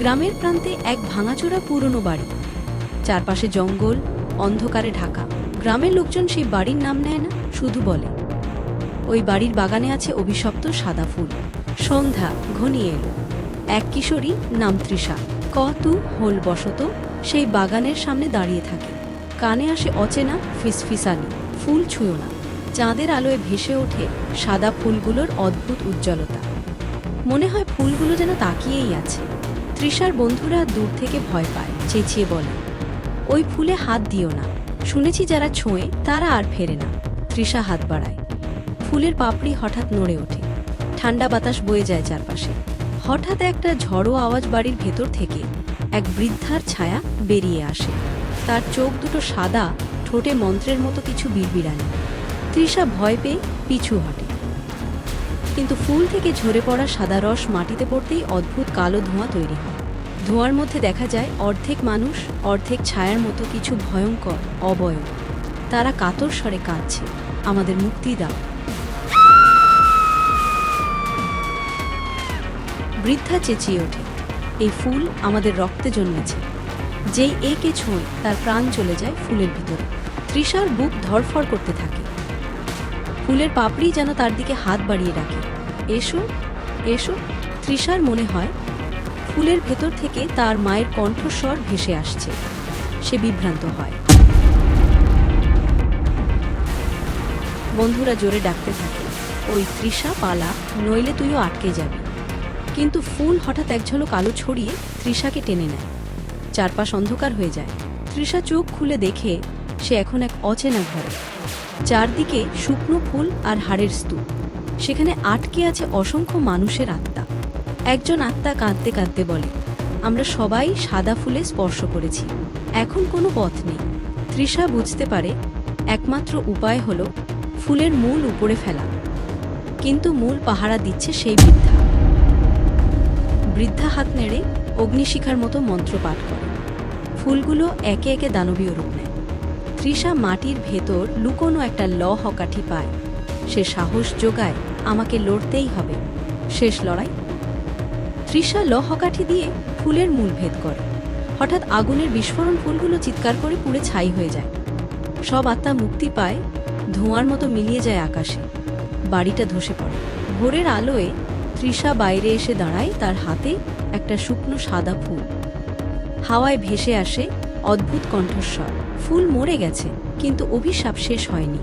গ্রামের প্রান্তে এক ভাঙাচোরা পুরনো বাড়ি, চারপাশে জঙ্গল, অন্ধকারে ঢাকা। গ্রামের লোকজন সেই বাড়ির নাম নেয় না, শুধু বলে ওই বাড়ির বাগানে আছে অভিশপ্ত সাদা ফুল। সন্ধ্যা ঘনিয়ে এলো। এক কিশোরী, নাম তৃষা, কৌতূহল বশত সেই বাগানের সামনে দাঁড়িয়ে থাকে। কানে আসে অচেনা ফিসফিসানি, ফুল ছুঁয়ো না। চাঁদের আলোয় ভেসে ওঠে সাদা ফুলগুলোর অদ্ভুত উজ্জ্বলতা। মনে হয় ফুলগুলো যেন তাকিয়েই আছে। তৃষার বন্ধুরা দূর থেকে ভয় পায়, চেঁচিয়ে বলে, ওই ফুলে হাত দিও না, শুনেছি যারা ছোঁয়ে তারা আর ফেরে না। তৃষা হাত বাড়ায়। ফুলের পাপড়ি হঠাৎ নড়ে ওঠে। ঠান্ডা বাতাস বয়ে যায় চারপাশে। হঠাৎ একটা ঝড়ো আওয়াজ বাড়ির ভেতর থেকে। এক বৃদ্ধার ছায়া বেরিয়ে আসে। তার চোখ দুটো সাদা, ঠোঁটে মন্ত্রের মতো কিছু বিড়বিড়ানি। তৃষা ভয় পেয়ে পিছু হটে, কিন্তু ফুল থেকে ঝরে পড়া সাদা রস মাটিতে পড়তেই অদ্ভুত কালো ধোঁয়া তৈরি হয়। ধোঁয়ার মধ্যে দেখা যায় অর্ধেক মানুষ, অর্ধেক ছায়ার মতো কিছু ভয়ঙ্কর, অবয়ব। তারা কাতর স্বরে কাঁদছে, আমাদের মুক্তি দাও। বৃদ্ধা চেঁচিয়ে ওঠে, এই ফুল আমাদের রক্তে জন্মেছে। যেই একে ছোঁয় তার প্রাণ চলে যায় ফুলের ভিতরে। তৃষার বুক ধড়ফড় করতে থাকে। ফুলের পাপড়ি যেন তার দিকে হাত বাড়িয়ে রাখে, এসো এসো। তৃষার মনে হয় ফুলের ভেতর থেকে তার মায়ের কণ্ঠস্বর ভেসে আসছে। সে বিভ্রান্ত হয়। বন্ধুরা জোরে ডাকতে থাকে, ওই তৃষা পালা, নইলে তুইও আটকে যাবি। কিন্তু ফুল হঠাৎ এক ঝলক আলো ছড়িয়ে তৃষাকে টেনে নেয়। চারপাশ অন্ধকার হয়ে যায়। তৃষা চোখ খুলে দেখে সে এখন এক অচেনা ঘরে। চারদিকে শুকনো ফুল আর হাড়ের স্তূপ। সেখানে আটকে আছে অসংখ্য মানুষের আত্মা। একজন আত্মা কাঁদতে কাঁদতে বলে, আমরা সবাই সাদা ফুলে স্পর্শ করেছি, এখন কোনো পথ নেই। তৃষা বুঝতে পারে একমাত্র উপায় হলো ফুলের মূল উপরে ফেলা। কিন্তু মূল পাহারা দিচ্ছে সেই বৃদ্ধা। বৃদ্ধা হাত নেড়ে অগ্নিশিখার মতো মন্ত্র পাঠ করে। ফুলগুলো একে একে দানবীয় রূপ নেয়। তৃষা মাটির ভেতর লুকোনো একটা লহ কাঠি পায়। সে সাহস জোগায়, আমাকে লড়তেই হবে। শেষ লড়াই। তৃষা লহ কাঠি দিয়ে ফুলের মূল ভেদ করে। হঠাৎ আগুনের বিস্ফোরণ, ফুলগুলো চিৎকার করে পুড়ে ছাই হয়ে যায়। সব আত্মা মুক্তি পায়, ধোঁয়ার মতো মিলিয়ে যায় আকাশে। বাড়িটা ধসে পড়ে। ভোরের আলোয় তৃষা বাইরে এসে দাঁড়ায়, তার হাতে একটা শুকনো সাদা ফুল। হাওয়ায় ভেসে আসে অদ্ভুত কণ্ঠস্বর, ফুল মরে গেছে, কিন্তু অভিশাপ শেষ হয়নি।